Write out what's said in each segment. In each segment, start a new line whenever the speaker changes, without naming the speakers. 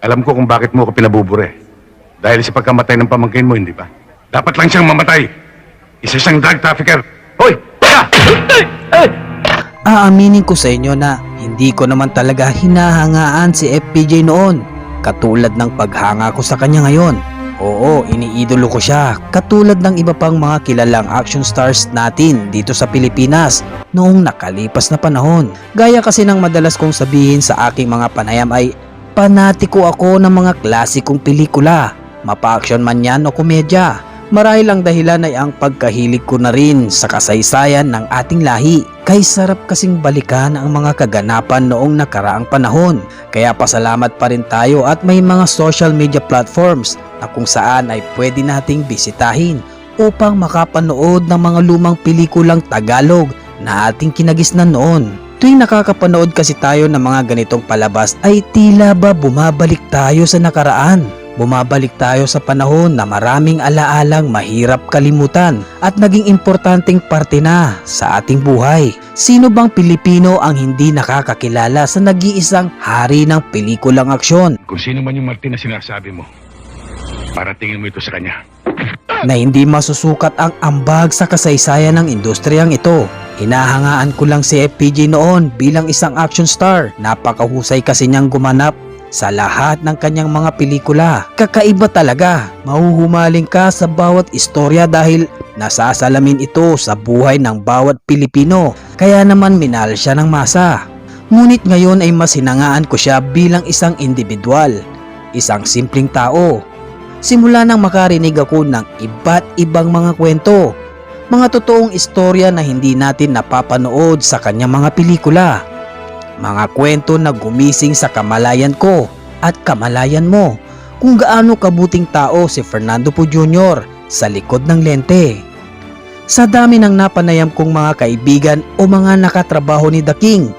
Alam ko kung bakit mo ako pinabubure. Dahil sa pagkamatay ng pamangkin mo, hindi ba? Dapat lang siyang mamatay. Isa siyang drug trafficker. Hoy! Teka!
Aaminin ko sa inyo na hindi ko naman talaga hinahangaan si FPJ noon, katulad ng paghanga ko sa kanya ngayon. Oo, iniidolo ko siya, katulad ng iba pang mga kilalang action stars natin dito sa Pilipinas noong nakalipas na panahon. Gaya kasi ng madalas kong sabihin sa aking mga panayam ay panatiko ako ng mga klasikong pelikula, mapa-action man yan o komedya. Marahil ang dahilan ay ang pagkahilig ko na rin sa kasaysayan ng ating lahi. Kay sarap kasing balikan ang mga kaganapan noong nakaraang panahon. Kaya pasalamat pa rin tayo at may mga social media platforms na kung saan ay pwede nating bisitahin upang makapanood ng mga lumang pelikulang Tagalog na ating kinagisnan noon. Tuwing nakakapanood kasi tayo ng mga ganitong palabas ay tila ba bumabalik tayo sa nakaraan. Bumabalik tayo sa panahon na maraming alaalang mahirap kalimutan at naging importanteng parte na sa ating buhay. Sino bang Pilipino ang hindi nakakakilala sa nag-iisang hari ng pelikulang aksyon?
Kung sino man yung Martin na sinasabi mo, para tingin mo ito sa kanya.
Na hindi masusukat ang ambag sa kasaysayan ng industriyang ito. Hinahangaan ko lang si FPJ noon bilang isang action star. Napakahusay kasi niyang gumanap sa lahat ng kanyang mga pelikula. Kakaiba talaga. Mahuhumaling ka sa bawat istorya dahil nasasalamin ito sa buhay ng bawat Pilipino. Kaya naman minahal siya ng masa. Ngunit ngayon ay mas hinangaan ko siya bilang isang individual, isang simpleng tao. Simula nang makarinig ako ng iba't ibang mga kwento, mga totoong istorya na hindi natin napapanood sa kanyang mga pelikula. Mga kwento na gumising sa kamalayan ko at kamalayan mo kung gaano kabuting tao si Fernando Poe Jr. sa likod ng lente. Sa dami ng napanayam kong mga kaibigan o mga nakatrabaho ni The King,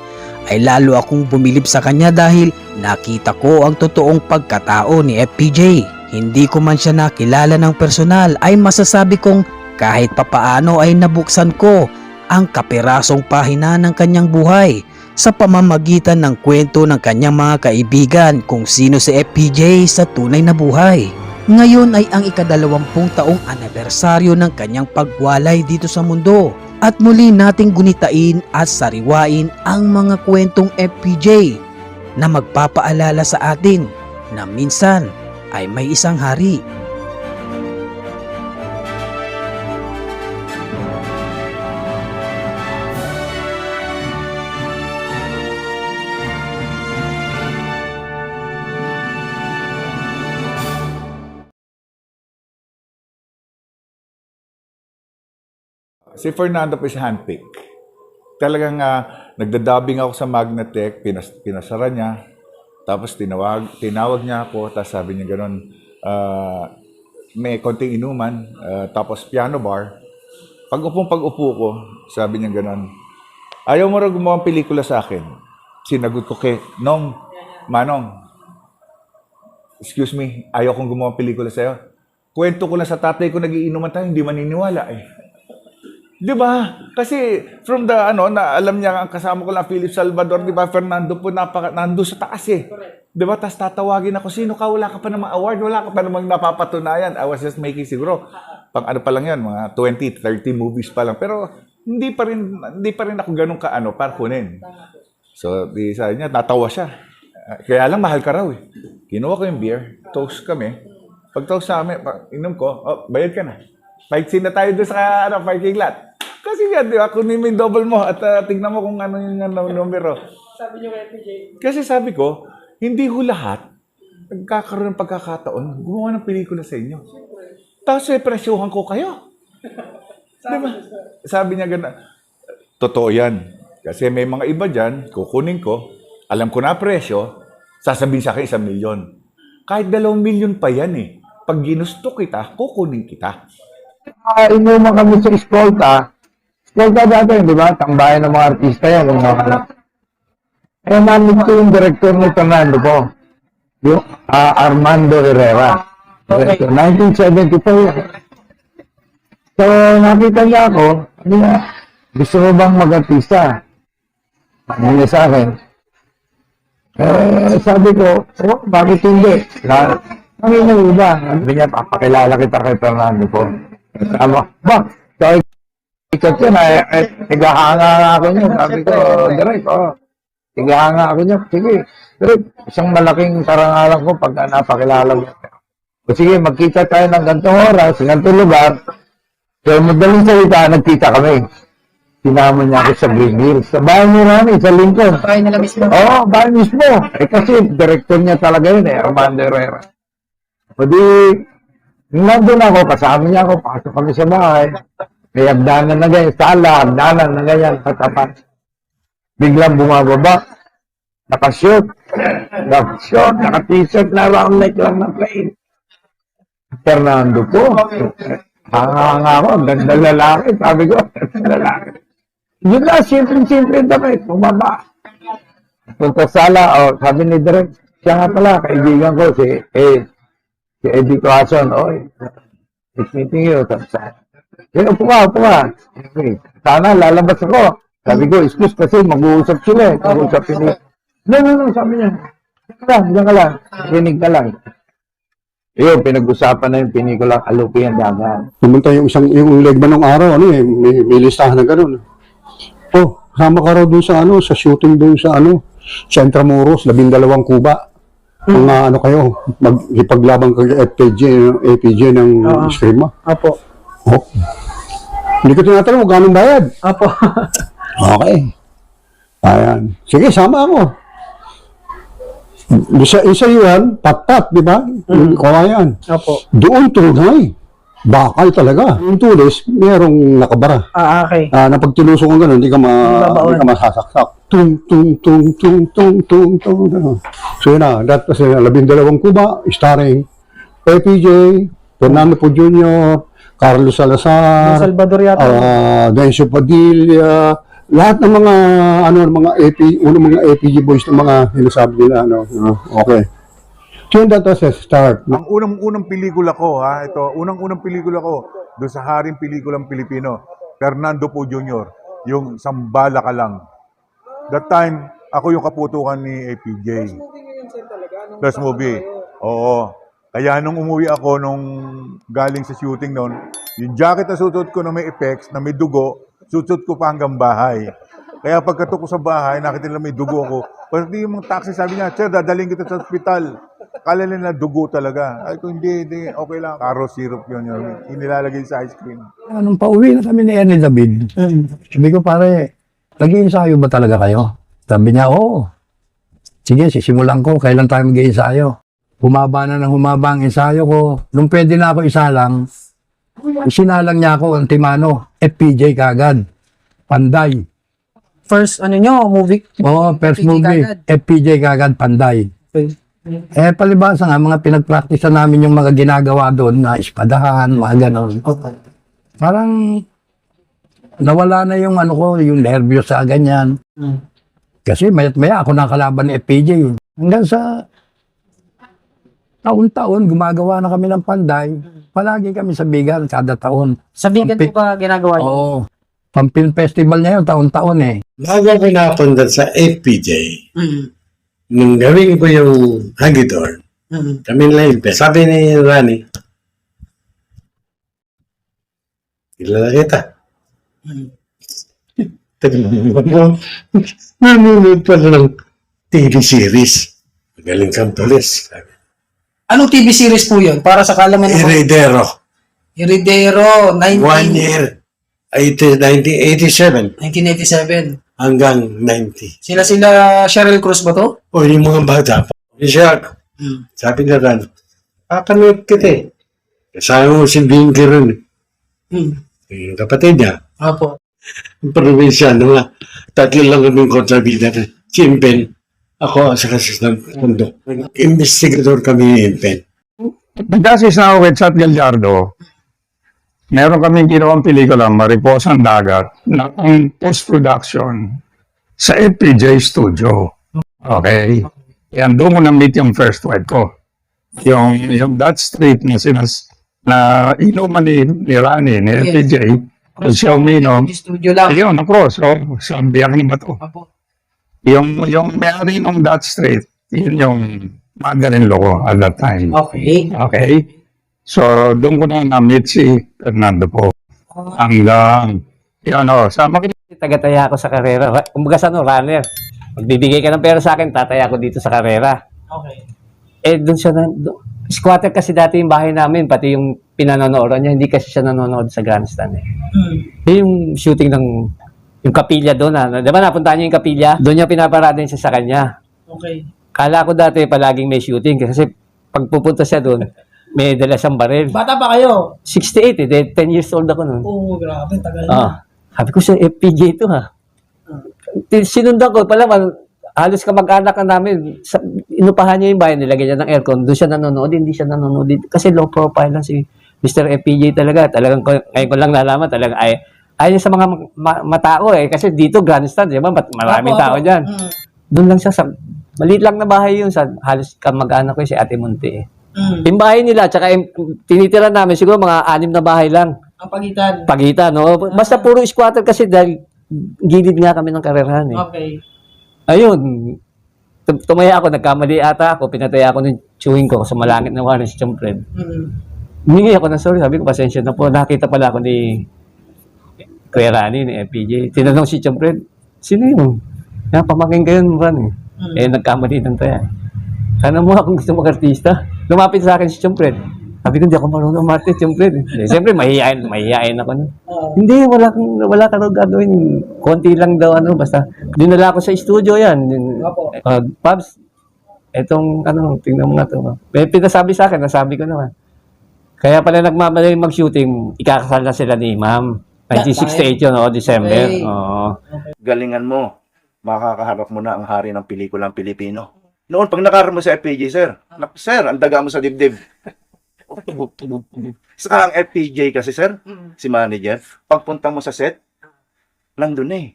ay lalo akong bumilib sa kanya dahil nakita ko ang totoong pagkatao ni FPJ. Hindi ko man siya nakilala ng personal ay masasabi kong kahit papaano ay nabuksan ko ang kapirasong pahina ng kanyang buhay sa pamamagitan ng kwento ng kanyang mga kaibigan kung sino si FPJ sa tunay na buhay. Ngayon ay ang ika-20 taong anibersaryo ng kanyang pagwalay dito sa mundo at muli nating gunitain at sariwain ang mga kwentong FPJ na magpapaalala sa atin na minsan ay may isang hari.
Si Fernando po is handpick. Talagang nagdadabing ako sa Magnatech, pinasara niya, tapos tinawag niya ako, tapos sabi niya gano'n, may konting inuman, tapos piano bar. Pag-upo ko, sabi niya gano'n, ayaw mo rin gumawa ng pelikula sa akin. Sinagot ko kay Manong, excuse me, ayaw kong gumawa ng pelikula sa'yo. Kwento ko lang sa tatay ko, nagiinuman tayo, hindi maniniwala eh. Di ba? Kasi from the na alam niya ang kasama ko lang Philip Salvador, di ba? Fernando po nando sa taas eh. Di ba? Tapos tatawagin ako, sino ka? Wala ka pa namang award, wala ka pa namang napapatunayan. I was just making siguro pang pa lang yan, mga 20, 30 movies pa lang. Pero hindi pa rin ako ganun para kunin. So, di sabi niya, natawa siya. Kaya lang mahal ka raw eh. Kinuha ko yung beer, toast kami. Pag toast sa amin, inom ko, bayad ka na. Paiksin na tayo doon sa parking lot. Kasi yan, di ba? Kunin mo yung double mo at tignan mo kung ano yung numero.
Sabi niyo kay PJ.
Kasi sabi ko, hindi ho lahat nagkakaroon ng pagkakataon gumawa ng pelikula sa inyo. Tapos presyohan ko kayo. Diba? Sabi niya gano'n. Totoo yan. Kasi may mga iba dyan, kukunin ko, alam ko na presyo, sasabihin sa akin 1 milyon. Kahit 2 milyon pa yan eh. Pag ginusto kita, kukunin kita.
Inuman kami sa Escolta. Escolta dati, di ba? Tambayan ng mga artista yan. Eh, namin ko yung director ni Fernando po. Yung Armando Herrera.
Okay.
1974 yan. So, nakita niya ako. Ano niya? Gusto mo bang mag-artista? Ano niya sa akin? Sabi ko, oh, bakit hindi? Ang yung iba, sabi niya, papakilala kita kay Fernando po. Sabi ko, ba, kaya ikat yan, nagahanga ako niya. Sabi ko, direct, nagahanga ako niya. Sige, direct, isang malaking karangalan ko pag napakilala mo. O sige, magkita tayo ng gantong oras, ng gantong lugar. So, madaling salita, nagkita kami. Sinama niya ako sa Green Hills. Sa bahay ni Rani, sa Lincoln.
Bahay nila mismo.
Oo, bahay mismo. Kasi director niya talaga yun Armando Herrera. O di, nandun ako, kasama niya ako, pasok kami sa bahay. May hagdanan na ganyan, sala, hagdanan na ganyan, katapat. Biglang bumababa. Naka-shoot, naka-t-shirt na round neck lang na plain. Fernando po. Hanga ako, ganda lalaki. Sabi ko, ganda lalaki. Yun lang, simple-simple damit. Bumaba. Punta sa sala, sabi ni Direk, siya nga pala, kaibigan ko, si Eddie Corazon. It's meeting you. Upo ka. Okay. Sana, lalabas ako. Sabi ko, excuse kasi mag-uusap sila. Mag-uusap sila. No, sabi niya. Diyan ka lang. Rinig ka lang. Yun, pinag-usapan na yung pelikula Alupi ang Dagat.
Pumunta yung legba ng araw, may listahan na gano'n. Oh, sama ka raw doon sa shooting doon sa Intramuros, 12 kuba. Mga kayo, magipaglaban kay APJ ng Eskrima.
Apo.
Oh. Hindi ko tinatanong kung gano'ng bayad.
Apo.
Okay. Ayan. Sige, sama ako. Isa yun, pat-pat, di ba? Kawayan.
Apo.
Doon tunay. Bakal talaga. Yung tulis, merong nakabara.
Okay.
Na pag tilusok kang gano'n, hindi ka masasaksak. Tung. So yun na, that was 12 kuba, starring APJ, Fernando Po Jr., Carlos Salazar,
Salvador yata.
Dencio Padilla, lahat ng mga mga APG boys ng mga sinasabi nila okay. So that was a start.
Ang unang pelikula ko, unang pelikula ko doon sa Haring Pelikulang Pilipino, Fernando Po Jr., yung Sambala Ka Lang. That time, ako yung kaputukan ni APJ. First movie. Oo. Kaya nung umuwi ako galing sa shooting noon, yung jacket na suot ko na may effects, na may dugo, suot ko pa hanggang bahay. Kaya pagkatok ko sa bahay, nakita nila may dugo ako. Pati yung mga taxi sabi niya, sir, dadaling kita sa ospital. Kala nila dugo talaga. Ay, kung hindi, okay lang. Caro syrup yun. Inilalagay sa ice cream.
Nung pauwi na kami ni Ernie David, sabi ko, pare, nag-iensayo ba talaga kayo? Sabi niya, oo. Sige, sisimulan ko. Kailan tayo mag-iensayo? Humaba na ng humaba ang ensayo ko. Nung pwede na ako isalang, isinalang niya ako, Antimano, FPJ kagad. Panday.
First, movie?
Oo, first
FPJ
movie.
kagad.
FPJ kagad, Panday. Palibasa nga, mga pinagpraktisan namin yung mga ginagawa doon na espadahan, mga ganon. Parang nawala na yung yung nervyos sa ganyan. Kasi mayat-maya ako nakalaban ni FPJ. Hanggang sa taon-taon, gumagawa na kami ng Panday. Palagi kami sa Bigan kada taon.
Sa Bigan po ba ginagawa niyo?
Oo. Pampil festival niya yun, taon-taon eh.
Bago ako napunta sa FPJ, nung gawin ko yung Hagidor, kami lang yun. Sabi ni Rani, kilala kita. Nanonood pala ng TV series. Magaling kang tulis.
Anong TV series po yun? Para sa kalaman ng
Heredero.
Heredero,
1 year. 1987
1987.
hanggang 90.
Sila Cheryl Cruz ba to?
O yung mga bata pa. Siya, sabi na Ran, kakanood kita eh. Kasama mo si Vinky ron. Yung kapatid niya.
Apo.
Yung probinsyano nga. Tatlo lang kaming kontrabida. Si Impen. Ako sa kasis ng mundo. Investigador kami ni Impen.
Nag-assist na ako with Chat Gallardo. Meron kaming ginawang pelikula, Mariposa ang Dagat, na ang post-production sa FPJ Studio. Okay? Yan, doon ko na-meet yung first wife ko. Yung that street na inuman ni Rani, ni FPJ, siya uminom.
Studio lang.
Ayun, ako, so, sa biyak na ba to?
Apo.
Yung may-ari ng that street, yun yung mother-in-law ko at that time.
Okay.
Okay? So, doon ko na na-meet si Fernando po. Hanggang, yun o, sama ko.
Tagataya ako sa karera. Kumbaga sa runner. Magbibigay ka ng pera sa akin, tataya ako dito sa karera.
Okay.
Eh, doon siya squatter kasi dati yung bahay namin, pati yung pinanonood niya, hindi kasi siya nanonood sa grandstand eh. Eh, yung shooting ng, yung kapilya doon, di ba napunta niyo yung kapilya? Doon niya pinaparadin siya sa kanya.
Okay.
Kala ko dati palaging may shooting kasi pag pupunta siya doon, may dala siyang baril.
Bata pa kayo?
68 eh, 10 years old ako noon.
Oo, grabe, tagal na.
Ah, sabi ko sa FPJ ito ha. Sinundan ko pala, halos kamag-anak na namin. Inupahan niya yung bahay, nilagyan niya ng aircon. Doon siya nanonood, hindi siya nanonood dito. Kasi low profile lang si Mr. FPJ talaga. Talagang, ngayon ko lang nalaman, talagang ayaw sa mga matao eh. Kasi dito, grandstand, di ba? Maraming tao dyan. Doon lang siya sa, maliit lang na bahay yun. Halos kamag-anak ko si Ate Monte eh. Yung bahay nila, tsaka yung tinitira namin, siguro mga 6 na bahay lang.
Ang pagitan.
Pagitan, no? Basta puro squatter kasi dahil gilid nga kami ng karerahan eh.
Okay.
Ayun, tumaya ako, nagkamali ata ako, pinataya ako ng chewing ko sa malangit na warin si Chompred. Humingi ako ng sorry, sabi ko, pasensya na po, nakita pala ako ni Kuya Rani, ni FPJ. Tinanong si Chompred, sino yun? Pamaking kayo ng Ran eh. Eh, nagkamali ng taya. Sana mo akong gusto mag-artista. Lumapit sa akin si Chompred. Sabi ko, hindi ako marunong umarte, Chompred. Siyempre, mahihain ako. No? Hindi, wala ka daw gagawin. Konti lang daw, basta. Dinala ko sa studio yan. Pabs, etong, tingnan mo nga ito. May pinasabi sa akin, nasabi ko naman. Kaya pala nagmamali mag-shooting, ikakasal na sila ni Ma'am. 1968 yun, December.
Okay.
Oo.
Galingan mo, makakaharap mo na ang hari ng pelikulang Pilipino. Noon, pag nakaharap mo sa FPJ, sir, sir, ang daga mo sa dibdib. Saka ang FPJ kasi, sir, si manager, pagpunta mo sa set, nandun na eh.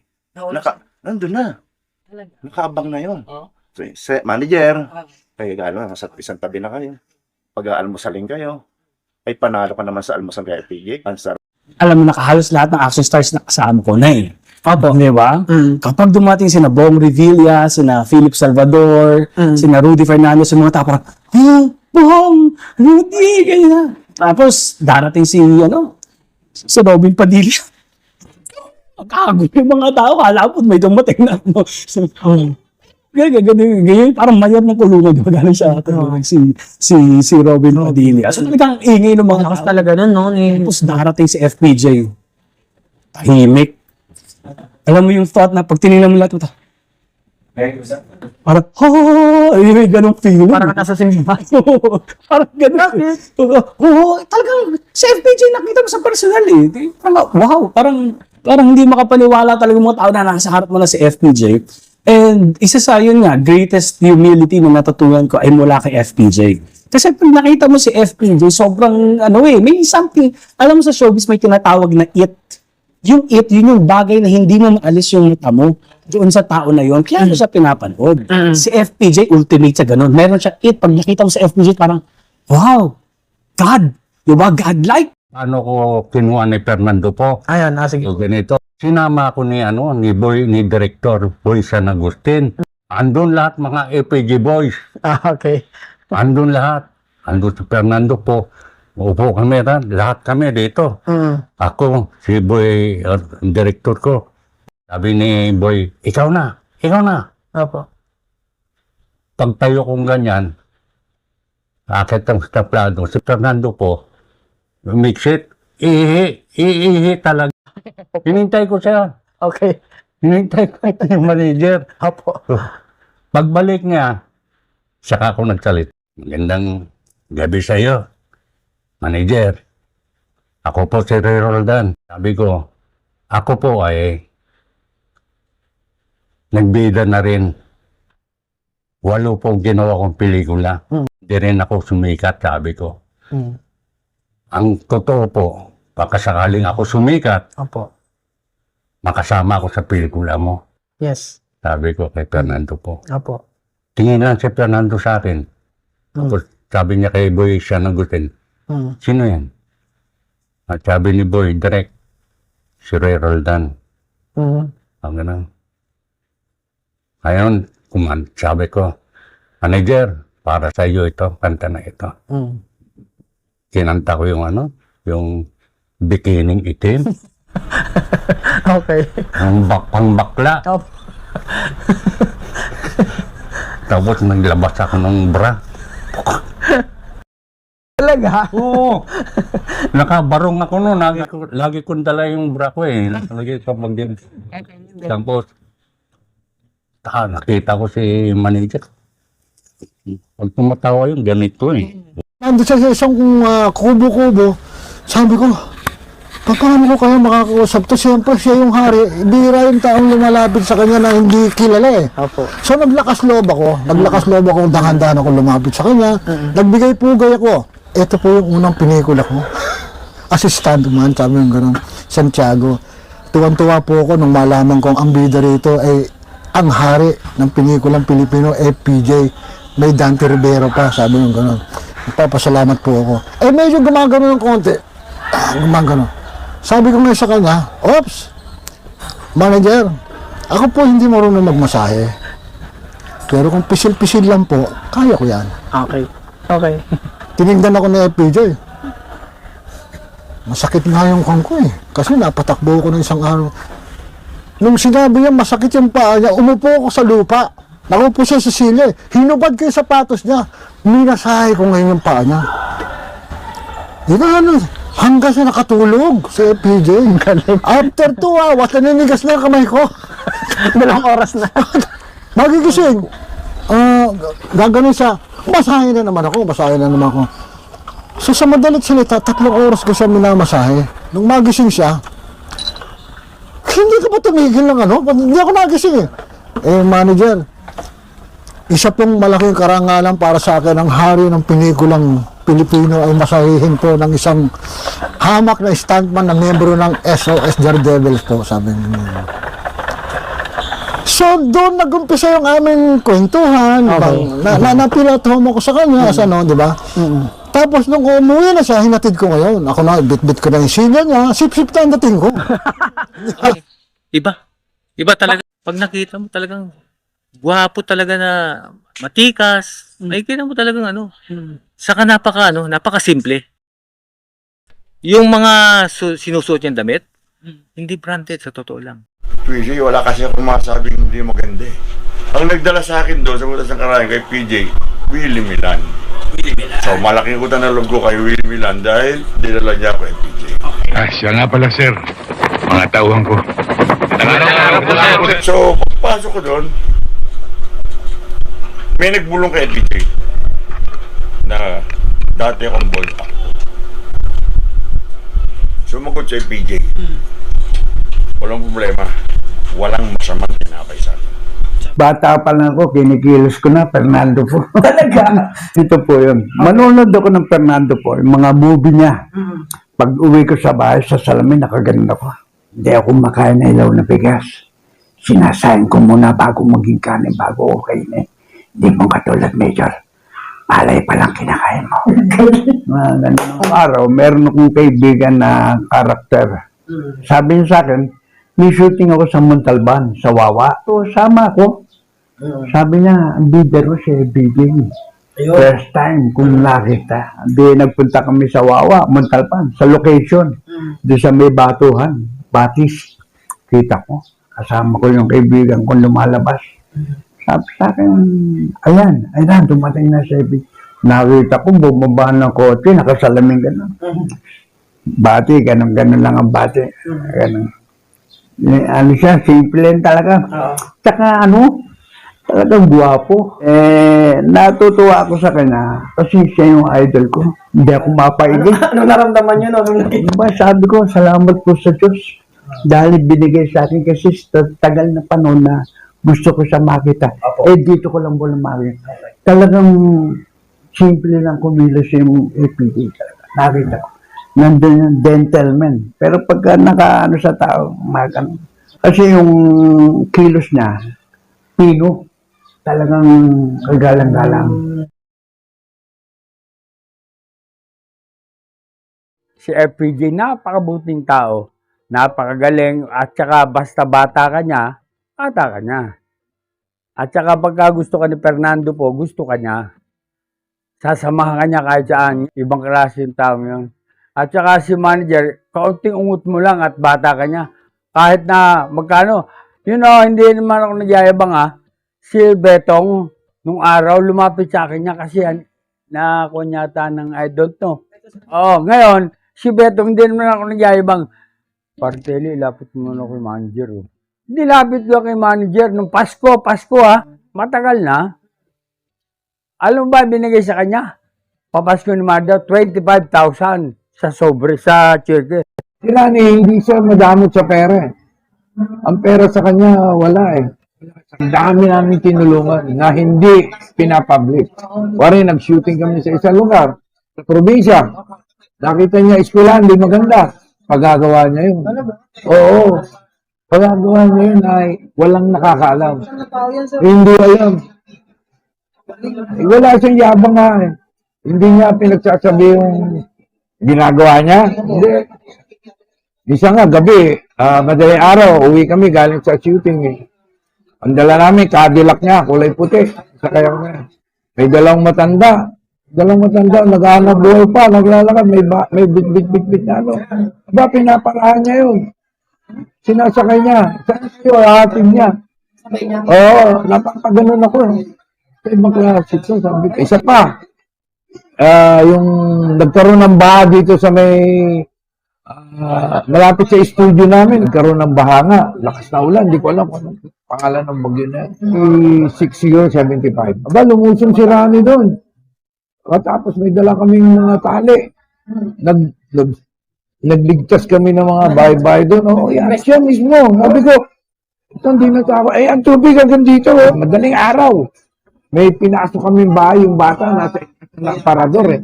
Nandun na. Nakaabang na yun. So, manager, kayo gano'n, sa isang tabi na kayo. Pag-aalmusalin kayo, ay panalo ka naman sa almusal kay FPJ. Ang sarap.
Alam mo, nakahalos lahat ng action stars na kasama ko na eh. Opo. Di ba? Kapag dumating sina Bong Revilla, sina Philip Salvador, sina Rudy Fernandez, yung mga tao parang, Bong! Rudy! Ganyan. Tapos, darating si Robin Padilla. Magkagulo yung mga tao, kala po may dumating na ganyan, parang mayor ng kulungan, di ba? Galing siya, si Robin Padilla. So, talagang ingay ng mga tao.
Talaga nun, no?
Tapos darating si FPJ. Tahimik. Alam mo yung thought na pag tinignan mo lahat ito, parang, may ganong feeling.
Parang nasa simbahan.
Parang ganun. Talagang si FPJ nakita mo sa personal eh. Wow, parang hindi makapaniwala talaga mga tao na nasa harap mo na si FPJ. And isa sa yun nga, greatest humility na natutunan ko ay mula kay FPJ. Kasi pag nakita mo si FPJ, sobrang may something, alam mo sa showbiz may tinatawag na it. Yung it, yun yung bagay na hindi mo maalis yung mata mo doon sa tao na yun. Kaya siya pinapanood. Si FPJ, ultimate siya ganun. Meron siya it. Pag nakita mo si FPJ, parang, wow, God. Diba? God-like.
Ano ko kinuha ni Fernando po?
Ayan, sige.
So, ganito. Sinama ko ni Director Boy San Agustin. Andun lahat mga FPJ boys.
Okay.
Andun lahat. Andun si Fernando po. Upo kami lahat kami dito. Ako, si Boy, director ko. Sabi ni Boy, ikaw na.
Opo.
Pagtayo kong ganyan, akit ang staplado. Si Fernando po, mix it, ihi talaga. Hinintay ko siya.
Okay.
Hinintay ko yung manager.
Opo.
Pagbalik niya, saka ako nagsalit. Magandang gabi sa iyo, manager. Ako po si Ray Roldan. Sabi ko, ako po ay nagbida na rin. 8 pong ginawa kong pelikula. Hindi rin ako sumikat, sabi ko. Ang totoo po, pagkasakaling ako sumikat,
Opo.
makasama ako sa pelikula mo.
Yes.
Sabi ko kay Fernando po.
Opo.
Tingin lang si Fernando sa akin. Tapos sabi niya kay Boy San Agustin, sino yan? At sabi ni Boy, direct, si Ray Roldan. Ang ganun. Ayun, sabi ko, manager, para sa iyo ito, kanta na ito. Kinanta ko yung yung bikining itim.
Okay.
Ang pang-bakla. Tapos naglabas ako ng bra.
Talaga?
Oo. Nakabarong ako noon. Lagi kong dala yung bra ko eh. Lagi sa mag-din. Tapos, nakita ko si manager. Pag tumatawa yun, ganito eh.
Nandun siya sa isang kubo-kubo, sabi ko, paano ko kayo makakausap to? Siyempre siya yung hari, bihira yung taong lumalapit sa kanya na hindi kilala eh.
Opo.
So naglakas loob ako, dahan-dahan ako lumapit sa kanya, nagbigay pugay ako. Ito po yung unang pinikula ko. Assistant man, sabi yung gano'n, Santiago. Tuwan-tuwa po ako nung malaman kong ang bida rito ay ang hari ng pinikulang Pilipino, FPJ. May Dante Rivero pa, sabi yung gano'n. Nagpapasalamat po ako. Eh medyo gumagano ng konti. Gumagano. Sabi ko nga sa kanya, Ops, manager, ako po hindi marunong magmasahe. Pero kung pisil-pisil lang po, kaya ko yan.
Okay. Okay.
Tinignan ako ni FPJ. Masakit nga yung kang ko eh. Kasi napatakbo ko ng isang araw. Nung sinabi niya masakit yung paa niya, umupo ako sa lupa. Nakupo siya sa sili. Hinubad ko yung sapatos niya. Minasahe ko ngayon yung paa niya. Hanggang sa nakatulog sa FPJ. After 2 hours, naninigas na yung kamay ko.
2 oras na.
Magigising. Gaganon siya. Masahe na naman ako. So sa madalit salita, 3 oras ko siya minamasahe. Nung magising siya, hindi ka ba tumigil ng Hindi ako nagising eh. Manager, isa pong malaking karangalan para sa akin ang hari ng pinikulang Pilipino ay masahihin po ng isang hamak na stuntman na miyembro ng SOS Daredevils po, sabi niya. So doon nag-umpisa yung aming kwentuhan. Napilato mo ko sa kanya, di ba? Tapos nung umuwi na siya, hinatid ko ngayon. Ako na, bit-bit ko na yung silya niya, sip-sip na ang dating ko.
Iba talaga. Pag nakita mo talagang gwapo talaga na matikas, makikita mo talagang saka napaka-simple. Yung mga sinusuot niyang damit, hindi branded sa totoo lang.
PJ, wala kasi ako masabing hindi maganda eh. Ang nagdala sa akin doon sa Butas ng Karayang kay PJ, Willie Milan. So malaking utang na loob ko kay Willie Milan dahil dinala niya ako kay PJ.
Siya nga pala, sir. Mga tauhan ko.
So, pagpasok ko doon, may nagbulong kay PJ na dati akong ball pack. Sumagot sa PJ. Walang problema. Walang masamang tinapay sa akin.
Bata pa lang ako, kinikilos ko na Fernando po. Talaga? Ito po yun. Manonood ako ng Fernando po, yung mga movie niya. Pag uwi ko sa bahay, sa salamin, nakaganon ako. Hindi ako makain na ilaw na bigas. Sinasayin ko muna bago maging kanin, bago ko kainin. Hindi mo katulad, Major. Palay pa lang kinakain mo. Mga ganun araw, meron akong kaibigan na karakter. Sabi niya sa akin, may shooting ako sa Montalban, sa Wawa. So, sama ako. Sabi niya, ang bidero si BJ. First time kung nakita. Di nagpunta kami sa Wawa, Montalban, sa location. Doon sa may batuhan, Batis. Kita ko. Kasama ko yung kaibigan kong lumalabas. Sabi sa akin, ayan, dumating na si BJ. Nakita ko, bumaba ng kotse, nakasalamin gano'n. Bati, ganun lang ang bati. Ganun. Siya, simple lang talaga. Tsaka talagang guwapo. Natutuwa ako sa kanya kasi siya yung idol ko. Hindi ako mapaigil.
Ano naramdaman niyo nung
Diba, sabi ko, salamat po sa Diyos. Dahil binigay sa akin kasi tagal na panahon na gusto ko siya makita. Dito ko lang wala makita. Talagang simple lang kumilos yung APD. Nakita ko. Nandun yung gentleman. Pero pagka nakaano sa tao, magano. Kasi yung kilos niya, pino, talagang kagalang-galang.
Si FPJ, napakabuting tao, napakagaling, at saka basta bata ka niya, bata ka niya. At saka pagka gusto ka ni Fernando po, gusto ka niya. Sasamahan ka niya kahit saan. Ibang klase yung tao yun. At saka si manager, kaunting ungot mo lang at bata ka niya. Kahit na magkano. Hindi naman ako nagyayabang Si Betong, nung araw, lumapit sa akin niya kasi nakunyata ng I don't know. Ngayon, si Betong, hindi naman ako nagyayabang. Parteli, lapit mo na kay manager. Hindi lapit ko kay manager. Nung Pasko matagal na. Alam mo ba binigay sa kanya? Papasko ni Mada, 25,000 sa sa cheque.
Si Rani, hindi siya madamot sa pera. Ang pera sa kanya, wala eh. Ang dami namin tinulungan na hindi pinapublic. Wari, nag-shooting kami sa isang lugar, sa probinsya. Nakita niya, eskwelahan, di maganda. Pagagawa niya yun. Oo. Pagagawa niya yun ay walang nakakaalam. Hindi alam. Wala siyang yabang nga eh. Hindi niya pinagsasabi yung ginagawa niya. Hindi. Isa nga, gabi, madaling araw, uwi kami galing sa shooting eh. Ang dala namin, Cadillac niya, kulay puti. Sakay ako na. May dalawang matanda, naghahanap buhay pa, naglalakad, may bit na ano. Aba, pinaparahan niya yun. Sinasakay niya. Saan siya, atin niya. Oo, napapaganon ako. Sa ibang klase ito, sabi ko. Isa pa, yung nagkaroon ng baha dito sa may malapit sa studio namin, nagkaroon ng baha nga. Lakas na ulan, hindi ko alam kung anong pangalan ng bagyo na yan. 6075. Aba, lumusong si Rani doon. At tapos may dala kaming mga tali. Nagligtas kami ng mga bahay-bahay doon. Yan siya mismo. Sabi ko, ito hindi na tawa. Ang tubig hanggang dito. Madaling araw. May pinasok kaming bahay, yung bata nasa parador eh.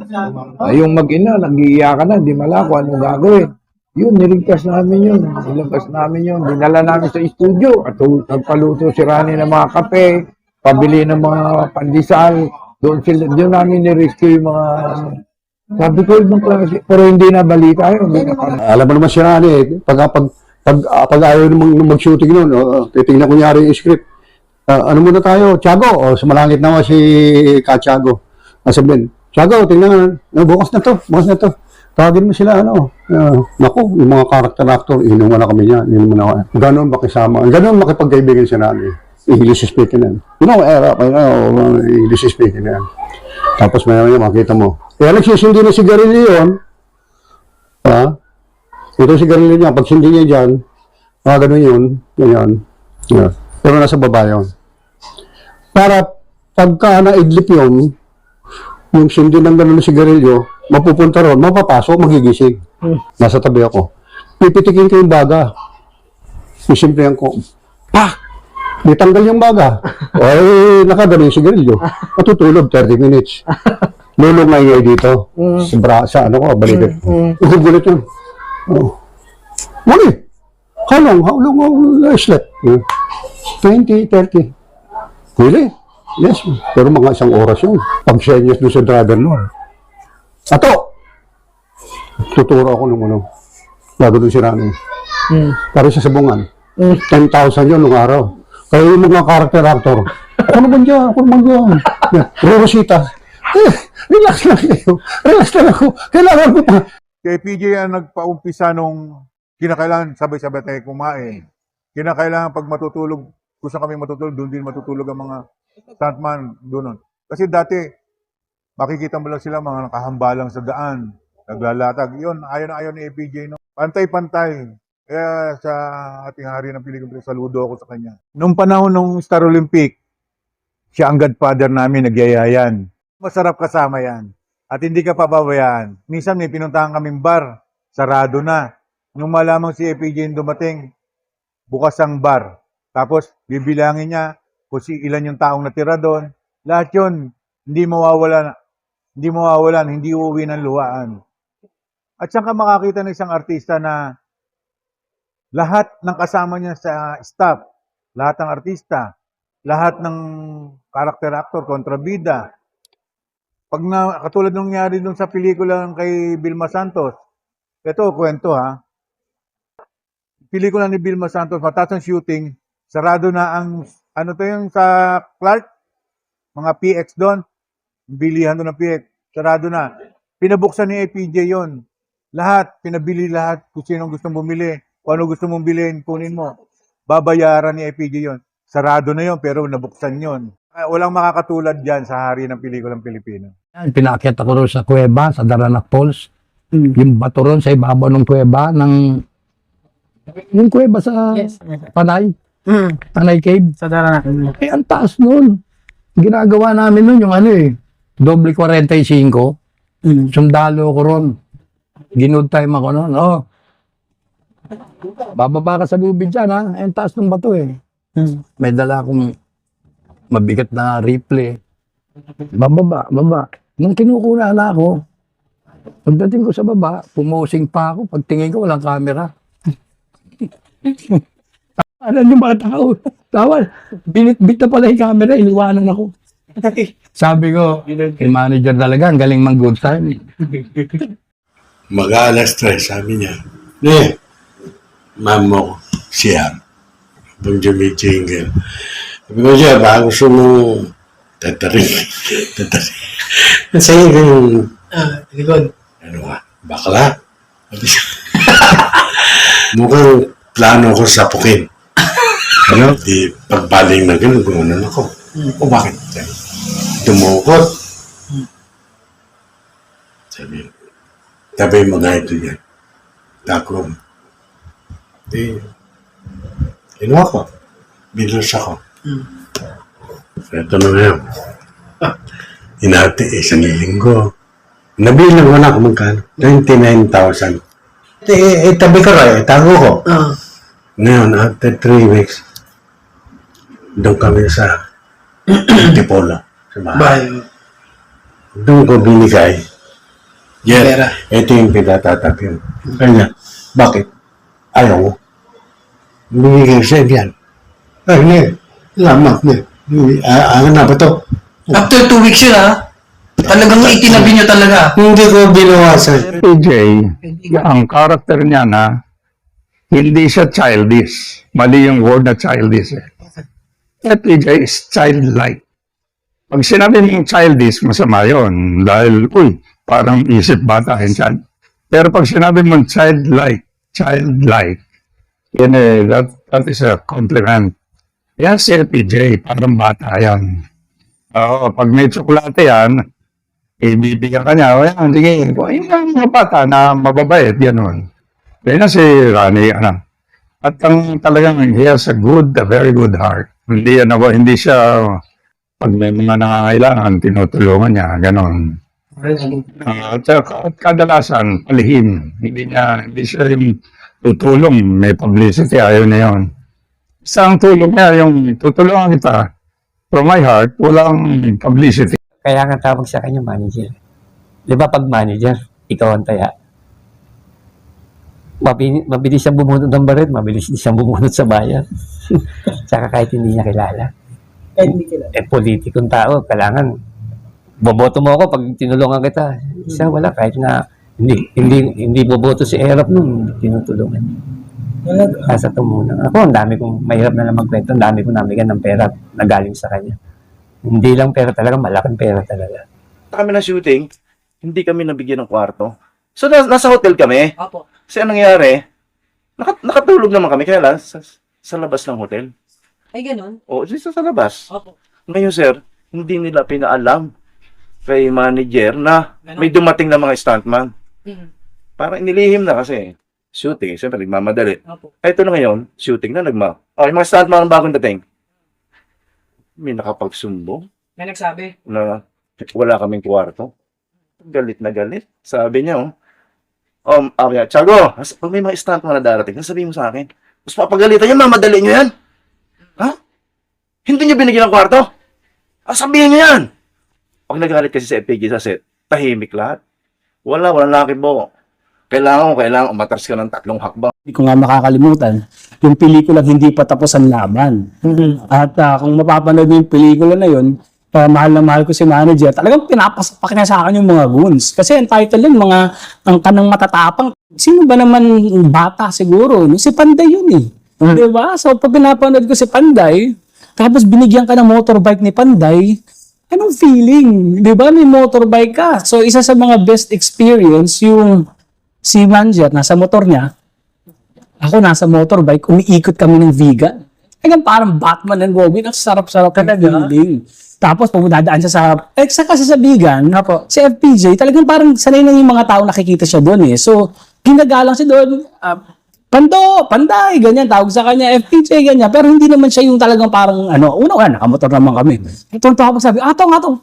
Yung mag-ina, nag-iiyakan na, hindi mala kung anong gagawin. Yun, niligtas namin yun. Nilabas namin yun. Dinala namin sa studio. At nagpaluto si Rani ng mga kape, pabili ng mga pandesal. Doon namin ni-rescue yung mga... Sabi ko, ibang klase. Pero hindi na balita yun.
Alam mo naman si Rani, pag ayaw namang mag-shooting nun, titignan kunyari yung script. Ano muna tayo, Tiago, sumalangit naman si Tiago. Sabihin, Tiago, tingnan, bukas na to. Tawagin mo sila, naku, yung mga character actor, inuman na kami niya, Ganon makisama, ganon makipagkaibigan si Rani. English speaking yan. English speaking yan. Tapos may makita mo. Kaya nagsisindi na sigarilyo yun, ito sigarilyo niya, pag sindi niya dyan, ganon yun, ganyan. Yeah. Pero nasa baba yun. Para pagka naidlip yun, yung sindi ng gano'n na sigarilyo, mapupunta ron, mapapasok, magigising. Nasa tabi ako. Pipitikin ko yung baga. Isimplihan ko, pak! Ditanggal yung baga. Ay, nakagano yung sigarilyo. Matutulog 30 minutes. Lulungay ngayon dito. Sa ano ko, balikat. Gugulit yun. Muli! How long I slept? 20, 30. Really? Yes. Pero mga isang oras yun. Pag senyas doon sa driver noon. Ato! Tuturo ako ng bago doon si Rani. Para sa sabungan. 10,000 yun nung araw. Kaya yung mga character actor, ano ba dyan? Rosita. Relax lang kayo. Relax lang ako. Kailangan ko pa.
Kay PJ ang nagpaumpisa nung kinakailangan sabay-sabay tayo kumain. Kinakailangan pag matutulog, kung saan kami matutulog, doon din matutulog ang mga stuntman doon. Kasi dati, makikita mo lang sila mga nakahambalang sa daan, naglalatag. Yun, ayaw ni APJ. No? Pantay-pantay. Kaya sa ating hari ng Pilipinas, saludo ako sa kanya. Nung panahon ng Star Olympic, siya ang godfather namin, nagyayayan. Masarap kasama yan. At hindi ka pababayaan. Minsan may pinuntahan kaming bar, sarado na. Nung malamang si APJ dumating, bukas ang bar. Tapos, bibilangin niya kung ilan yung taong natira doon. Lahat yun, hindi mawawalan, hindi uuwi ng luhaan. At saan ka makakita ng isang artista na lahat ng kasama niya sa staff, lahat ng artista, lahat ng character actor, kontrabida. Katulad nung nangyari dun sa pelikula kay Vilma Santos, ito, kwento pelikula ni Vilma Santos, matapos ang shooting, sarado na ang ano to yung sa Clark? Mga PX doon. Bilihan doon ng PX. Sarado na. Pinabuksan ni APJ yon. Lahat, pinabili lahat. Kung sinong gustong bumili. Kung ano gusto mong bilhin, kunin mo. Babayaran ni APJ yon. Sarado na yon, pero nabuksan yon. Walang makakatulad dyan sa hari ng pelikulang Pilipino.
Yan, pinakita ko rin sa kuweba, sa Daranac Falls. Yung bato ron sa ibabaw ng kuweba, yung kuweba sa Panay. Panay Cave.
Sa Daranac.
Eh, ang taas nun. Ginagawa namin nun yung doble 45. Sundalo ko ron. Ginood time ako nun. Oh. Bababa ka sa lubid dyan, ha? Eh, ang taas ng bato, eh. May dala akong mabigat na rifle. Bababa. Nung kinukuna na ako, pagdating ko sa baba, pumosing pa ako. Pagtingin ko, walang camera. Ano yung mga tao? Tawal, binit na pala yung camera, iniwanan ako. Sabi ko, yung manager talaga, ang galing mang good time.
Mag-aalas 3, sabi niya, ma'am mo, siya. Habang jingle. Sabi ko siya, baka gusto mo tatarin. Nasa'yo ko yung,
Likod.
ano ka, bakla? Sabi siya. Mukhang plano ko sapukin. Ano? Di pagbaling na gano'n, gumanon ako. O bakit? Dumukot. Sabi mga ito yan. Takong. Di, kinuha ko. Bilos ako. Ito na ngayon. Inati, isang linggo. Nabilang ko na kung magkano. 29,000. Tabi ko rin, tago ko. Ngayon, after 3 weeks, doon kami sa Antipolo, sa bahay. Doon ko binigay.
Pera.
Ito yung pinatatabi. Kanya, bakit? Ayaw mo. Binigay siya yan. Ay, hindi. Lamak niya. Ano na ba to?
After 2 weeks yun, ha? Talagang itinabi nyo talaga.
Hindi ko binawasan.
PJ, ang karakter niya na, hindi siya childish. Mali yung word na childish. PJ is childlike. Pag sinabi mong childish, masama yun. Dahil, parang isip bata yan. Pero pag sinabi mong childlike, yun that is a compliment. Yan si PJ, parang bata yan. Pag may tsokolate yan, ibibigyan ka niya, yan, sige, yung mga bata na mababait, gano'n. Yan si Rani, At ang talagang, he has a very good heart. Hindi siya, pag may mga nangangailangan, tinutulungan niya, gano'n. At kadalasan, palihim. Hindi siya yung tutulong, may publicity, ayaw na yun. Isang tulong niya, yung tutulungan kita, from my heart, walang publicity.
Kaya nga tawag sa kanya manager. Di ba pag manager, ikaw ang taya. Mabilis siyang bumunod ng baret, mabilis din siyang bumunod sa bayan. Tsaka kahit hindi niya kilala. Politikong tao, kailangan boboto mo ako pag tinulungan kita. Isa wala, kahit na hindi boboto si Erap nun, tinutulungan. Nasa tumunan. Ako, ang dami kong mahirap na lang magkwento, ang dami kong namigan ng pera na galing sa kanya. Hindi lang pera talaga, malaking pera talaga.
Kami na shooting, hindi kami nabigyan ng kwarto. So, nasa hotel kami.
Opo.
Kasi anong nangyari? Nakatulog naman kami, kaya lang, sa labas ng hotel.
Ay, ganun?
O, sa labas.
Opo.
Ngayon, sir, hindi nila pinaalam kay manager na may dumating na mga stuntman. Parang inilihim na kasi. Shooting, siyempre, nagmamadali.
Opo.
Ito na ngayon, shooting na, yung mga stuntman ang bagong dating. May nakapagsumbong
May nagsabi.
na wala kaming kwarto. Galit na galit. Sabi niya, Tiago, pag may mga stuntman na darating, sabihin mo sa akin, mas papagalitan niyo, mamadali niyo yan. Ha? Hindi niyo binigyan ng kwarto? Sabihin niyo yan. Pag nagalit kasi sa FPG sa set, tahimik lahat. Walang lakibo. Kailangan umatras ka ng 3 hakbang.
Hindi ko nga makakalimutan, yung pelikulang hindi pa tapos ang laban. At kung mapapanood yung pelikula na yun, mahal na mahal ko si manager, talagang pinapasapak niya sa akin yung mga goons. Kasi ang title yun, ang kanang matatapang. Sino ba naman bata siguro? Si Panday yun eh. Diba? So pag pinapanood ko si Panday, tapos binigyan ka ng motorbike ni Panday, anong feeling? Di ba? May motorbike ka. So, isa sa mga best experience, yung si Manjet, nasa motor niya, ako nasa motorbike, umiikot kami ng vegan. Hanggang parang Batman and Robin, ang sarap-sarap ng feeling. Tapos, pag dadaan siya kasi sa vegan, si FPJ, talagang parang sanay na yung mga tao nakikita siya doon eh. So, ginagalang siya doon, Panday, ganyan, tawag sa kanya, FPJ, ganyan. Pero hindi naman siya yung talagang parang, nakamotor naman kami. Ito ang tawag sabi, atong.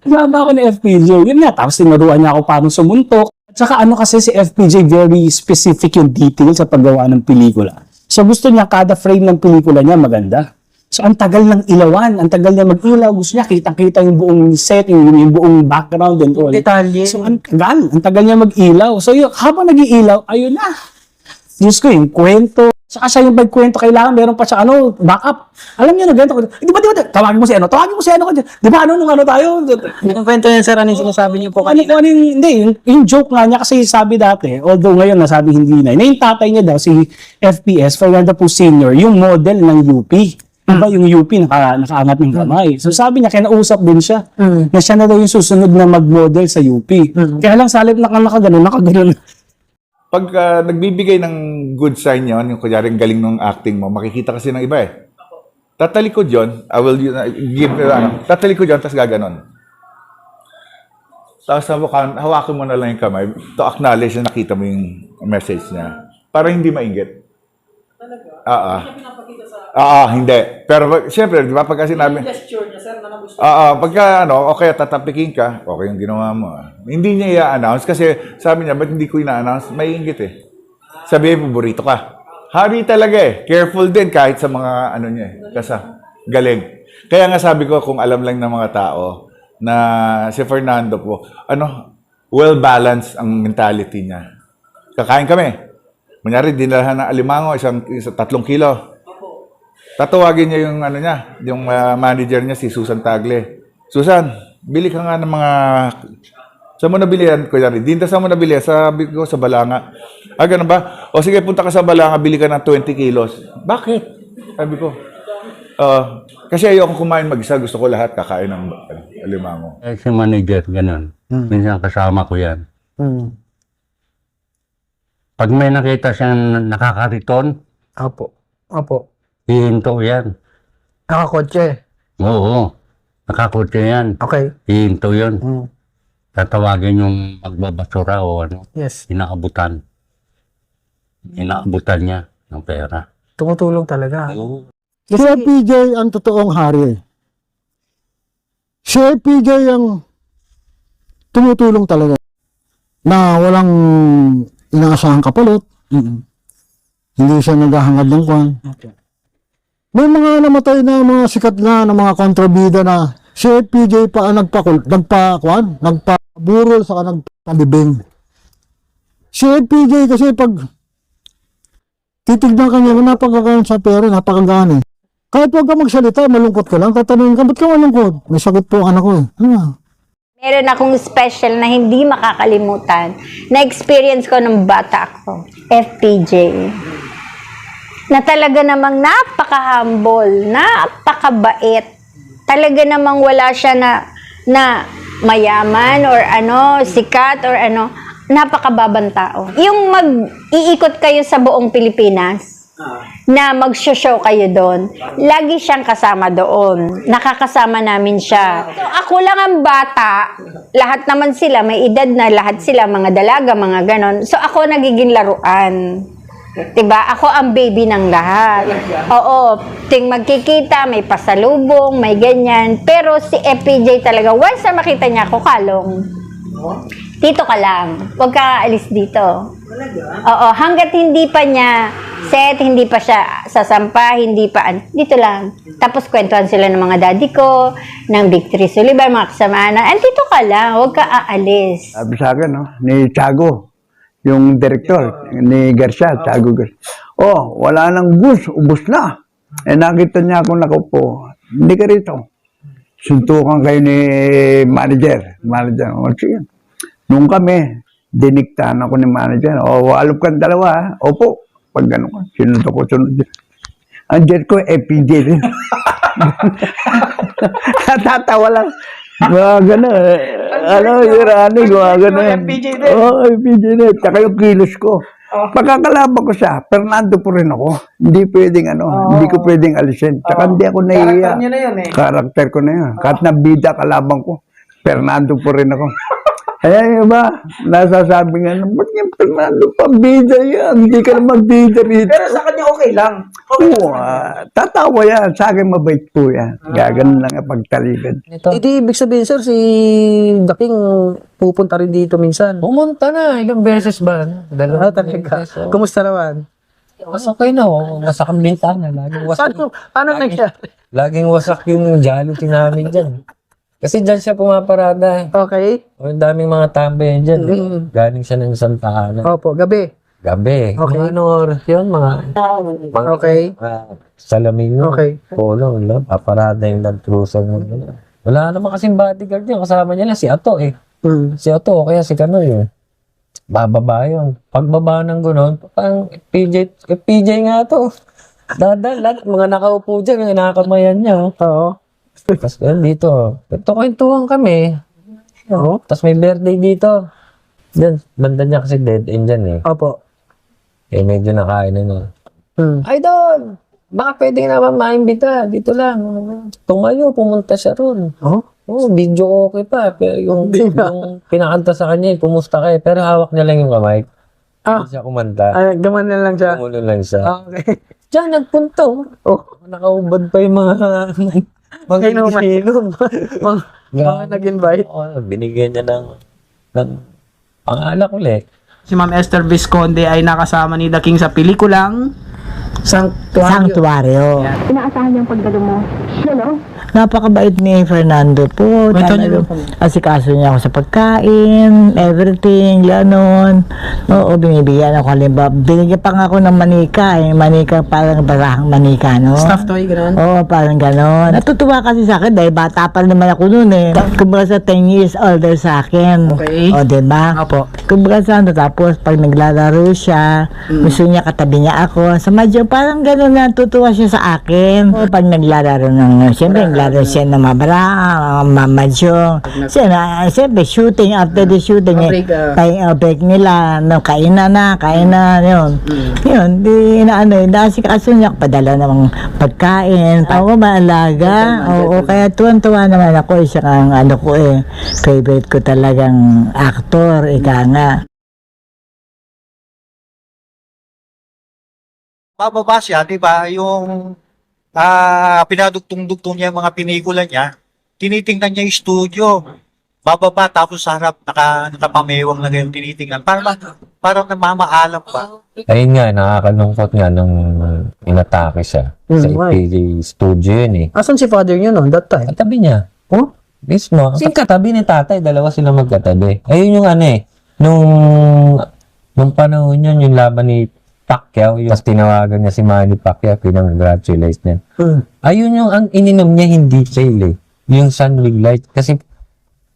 Kasama ako ni FPJ. Yun nga, tapos tinuruan niya ako paano sumuntok. At saka kasi si FPJ, very specific yung detail sa paggawa ng pelikula. So gusto niya kada frame ng pelikula niya maganda. So ang tagal ng ilawan, ang tagal niya mag-ilaw, gusto niya kitang-kita yung buong set, yung buong background and all.
Detalye.
So ang tagal niya mag-ilaw. So habang nag-iilaw, ayun na. Diyos ko, yung kwento. Saka siya yung pagkwento, kailangan meron pa siya, backup. Alam niyo na ganito. Di ba, tawagin mo si ano. Di ba, nung tayo?
Yung kwento yan, sir, ano yung sinasabi niyo po kanina?
Yung joke nga niya, kasi sabi dati, although ngayon nasabi hindi na yung tatay niya daw, si FPS, Fernando Po Sr., yung model ng UP. Diba yung UP, nakaangat ng kamay. So sabi niya, kinausap din siya, na siya na daw yung susunod na mag-model sa UP. Kaya lang sa halip nakaganon.
Pag nagbibigay ng good sign yon, yung kunyari galing ng acting mo, makikita kasi ng iba eh. Tatalikod yun, I will give, tatalikod yun, tapos gaganon. Tapos hawakan mo na lang yung kamay to acknowledge na nakita mo yung message niya. Para hindi mainggit. Hindi. Pero siyempre, di ba, pagka sinabi, pagka okay, tatapikin ka, okay yung ginawa mo. Hindi niya i-announce kasi sabi niya, ba't hindi ko i-announce? May inggit eh. Sabi niya, paborito ka. Hari talaga eh. Careful din kahit sa mga niya eh. Kasi galing. Kaya nga sabi ko, kung alam lang ng mga tao na si Fernando po, well-balanced ang mentality niya. Kakain kami. Kunyari, dinalahan ng alimango, isang 3 kilo. Tatawagin niya yung yung manager niya, si Susan Tagle. Susan, bili ka nga ng mga... Saan mo nabili yan? Kunyari, Dinta, saan mo nabili yan? Sabi ko, sa Balanga. Ganun ba? O sige, punta ka sa Balanga, bili ka ng 20 kilos. Bakit? Sabi ko. Kasi ayoko kumain mag-isa. Gusto ko lahat kakain ng alimango.
Si manager, ganun. Minsan kasama ko yan. Pag may nakita siyang nakakariton, hihinto yan.
Nakakotse.
Oo. Nakakotse yan.
Okay.
Hihinto yun. Tatawagin yung magbabasura o
Yes.
inaabutan. Inaabutan niya ng pera.
Tumutulong talaga.
Oo.
Si PJ ang totoong hari. Si PJ ang tumutulong talaga. Na walang inaasahang kapalit. Hindi siya naghahangad ng kwan.
Okay.
May mga namatay na mga sikat na mga kontrabida na si PJ pa ang nagpaburol sa nagpalibing. Si PJ kasi pag titignan ka niya, napakagaan sa pera, napakagaan eh. Kahit huwag ka magsalita, malungkot ka lang, tatanungin ka, ba't ka malungkot? May sakit po anak ko eh.
Meron akong special na hindi makakalimutan na experience ko nung bata ako, FPJ. Na talaga namang napaka-humble, napakabait. Talaga namang wala siya na mayaman or sikat or napakababang tao. Yung mag-iikot kayo sa buong Pilipinas, na mag-show kayo doon, lagi siyang kasama doon. Nakakasama namin siya. So, ako lang ang bata, lahat naman sila, may edad na, lahat sila, mga dalaga, mga ganon. So, ako nagiging laruan. Diba? Ako ang baby ng lahat. Oo, ting magkikita, may pasalubong, may ganyan. Pero si FPJ talaga, once na makita niya ako, kalong. Dito ka lang. Huwag ka alis dito. Oo, hanggat hindi pa niya set, hindi pa siya sasampa, hindi pa, dito lang. Tapos kwentuhan sila ng mga daddy ko, ng Victory Sullivan, mga kasamaan na, dito ka lang, huwag ka aalis.
Sabi sa akin, ni Tiago, yung director, ni Garcia, Tiago Garcia. Wala nang ubus na. Nakita niya ako nakupo. Hindi ka rito. Suntukan kayo ni manager. Sige. Nung kami, diniktahan ako ni manager. Alop kang dalawa. Opo. Pag gano'n ka, sinunod ko. Andyan ko, FPJ rin. Natatawa lang. Mga gano'n. Ano, yung Rani, mga gano'n.
FPJ din.
Oo, FPJ din. Tsaka yung kilos ko. Pagkakalaban ko siya, Fernando po rin ako. Hindi pwedeng hindi ko pwedeng alisin. Tsaka hindi ako nahiya.
Karakter niyo na yun eh.
Karakter ko na yun. Kahit nabida kalaban ko, Fernando po rin ako. Ayan yung ba, nasasabi nga, ba't yung Fernando pambida yan? Hindi ka naman bida rito.
Pero sa kanya okay lang.
Oo, tatawa yan. Sa akin mabait po yan. Gaganon lang ang pagtalikod.
Hindi ibig sabihin, sir, si The King pupunta rin dito minsan.
Pumunta na, ilang beses ba? Dalawa.
Talaga. Kumusta naman?
Mas okay na, wasak ang bintana. Laging wasak.
Paano nangyari?
Laging wasak yung jollity namin dyan. Kasi dyan siya pumaparada.
Okay.
Ang daming mga tambay dyan. Galing siya ng Santa Ana.
Opo, gabi.
Gabi.
Okay.
Mga anong oras yun? Mga
Okay.
salamin yun.
Okay.
Polo, paparada yung Land Cruiser mo. Wala naman kasing bodyguard yun. Kasama niya lang si Ato eh. Si Ato, kaya si Kanoy eh. Bababa yun. Pagbaba ng gano'n, parang PJ nga to. Dadalat, mga nakaupo dyan, mga nakakamayan niya. Oo. Tapos dito, kwentuhan kami. Oo. Tapos may birthday dito. Diyan, banda niya kasi dead end dyan eh.
Opo.
Eh, medyo nakain na nun. Idol! Baka pwede naman maimbita. Dito lang. Tumayo, pumunta siya ron.
Oh?
Oo, video okay pa. Pero yung pinakanta sa kanya, kumusta kayo? Pero hawak niya lang yung kamay. Hindi siya kumanta.
Gaman na lang siya.
Tumulo lang siya.
Okay.
Diyan, nagpunta. Oh, nakaubad pa yung mga
Inuman. Mga nag-invite.
Binigyan niya ng pangalak ulit.
Si Ma'am Esther Visconde ay nakasama ni The King sa pelikulang Sanctuario.
Inaasahan niyang pagdalo mo. Napakabait ni Fernando po. Talagang asikaso niya ako sa pagkain, everything, ganon. Oo, binibigyan ako. Halimbawa, binigyan pa nga ako ng manika. Manika parang barahang manika, no?
Stuffed toy, gano'n?
Oo, parang ganon. Natutuwa kasi sa akin dahil bata pa naman ako noon eh. Kumbaga sa 10 years older sa akin.
Okay.
O, diba?
Opo.
Kumbaga sa ano, tapos pag naglalaro siya, gusto niya katabi niya ako. Sa madyo, parang gano'n natutuwa siya sa akin. O, pag naglalaro ng, siyempre, naglalaro siya ng mabara, mamadyo. Siyempre, shooting, after the shooting, break nila, no, kainan na, yun. Yun, di na ano, nasikaso niya, padala ng pagkain, ako maalaga. Oo, kaya tuwan-tuwa naman ako, isa kang ano ko eh, favorite ko talagang actor, ika nga.
Bababa siya, di ba? Yung pinadugtong-dugtong niya yung mga pinikula niya, tinitingnan niya yung studio. Bababa, tapos sa harap, nakapamewang na ganyan tinitingnan. Parang namamaalam pa.
Ayun nga, nakakalungkot nga nung inatake siya. Sa FPJ studio yun eh.
Asan si father niyo noon, that time?
Katabi niya.
Oh?
Mismo. Katabi ni tatay, dalawa sila magkatabi. Ayun yung ano eh, nung panahon yun, yung laban ni Pacquiao, tapos tinawagan niya si Manny Pacquiao, pinang-congratulate niya. Ayun yung ang ininom niya, hindi trail eh. Yung sunwig light. Kasi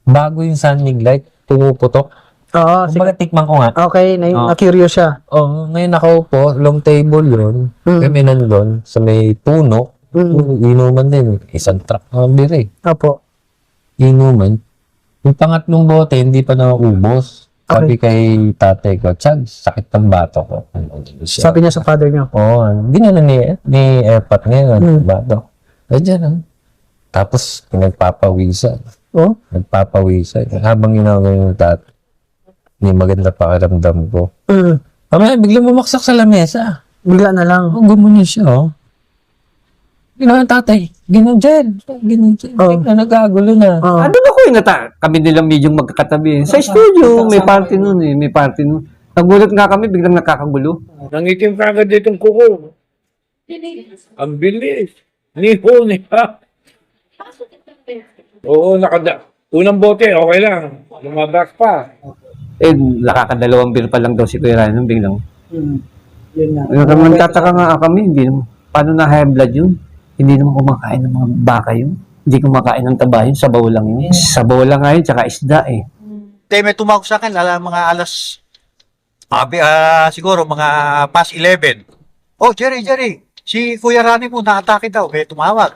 bago yung sunwig light, pumuputok.
Oo,
kumbaga tikman ko nga.
Okay, na-curious siya.
Oo, ngayon nakaupo, long table yun. Kami nandun, sa may puno, inuman din. Isang truck ng biri.
Opo.
Inuman. Yung pangatlong bote, hindi pa naubos. Sabi kay tatay ko, Chad, sakit ng bato ko.
Sabi niya sa father niya?
Oo, ginano ni Airpat ngayon, bato. Diyan, tapos, nagpapawisan.
Oh?
Nagpapawisan. Habang ginagawa yung tatay, hindi maganda pakiramdam ko. Mamaya, biglang bumaksak sa lamesa.
Bigla na lang?
Oo, gumunyo siya, Ginawa yung tatay, ginawa dyan. Bigla nagagulo na.
Ano ba ko kami nilang medyo magkakatabi. Sa studio, may party nun eh. May party nun. Nagulat nga kami, biglang nakakagulo.
Nangitim ka agad ditong kuko. Ang bilis. Nihon ha. Oo, unang bote, okay lang. Lumabas pa.
Eh, nakakadalawang beer pa lang daw si Kuya Ryan, biglang.
Yun na.
Nagtataka nga kami, hindi naman. Paano na high blood yun? Hindi naman kumakain ng mga baka yun. Hindi kumakain ng taba yun, sabaw lang yun. Sabaw lang nga yun, tsaka isda eh.
May tumawag sa akin, mga alas, siguro mga past 11. Oh, Jerry, Si Kuya Rani mo, na-atake daw, may tumawag.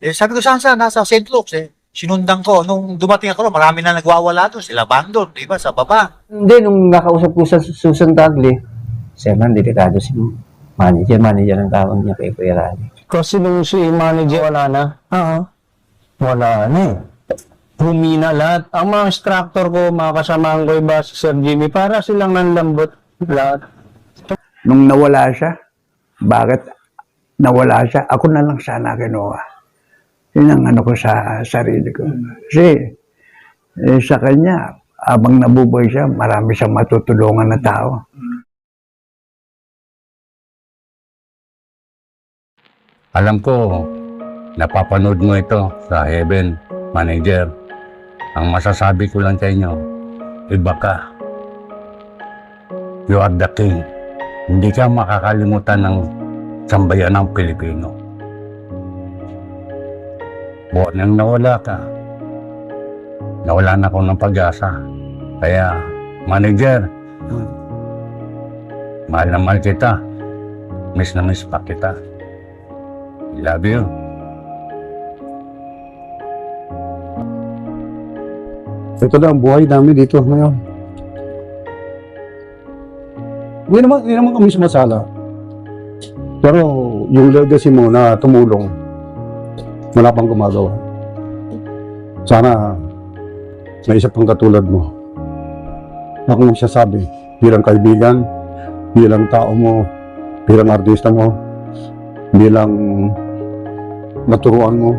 Eh, sabi ko, saan? Nasa St. Luke's, eh. Sinundan ko. Nung dumating ako, marami na nagwawala doon. Sila bandon, di ba, sa baba.
Hindi, nung nakausap ko sa Susan Tagle, sir man, delikado si manager ang tawag niya kay Kuya Rani.
Kasi nung si manager wala na. Oo. Wala na eh. Humina lahat. Ang mga instructor ko, mga kasamahan ko iba si Sir Jimmy, para silang nanlambot lahat.
Nung nawala siya, bakit nawala siya? Ako na lang sana kinuha. Yun ang ano ko sa sarili ko. Kasi sa kanya, abang nabubuhay siya, marami siyang matutulungan na tao.
Alam ko, napapanood mo ito sa Heaven, Manager. Ang masasabi ko lang sa inyo, iba ka. You are the king. Hindi ka makakalimutan ng sambayan ng Pilipino. Buwan nang nawala ka, nawalan ako ng pag-asa. Kaya, Manager, mahal na mahal kita. Miss na miss pa kita. Love you.
Ito na ang buhay namin dito ngayon. Hindi naman kami sumasala. Pero yung legacy mo na tumulong, wala pang gumagawa. Sana may isa pang katulad mo. Ako magsasabi, bilang kaibigan, bilang tao mo, bilang artista mo, bilang naturuan mo,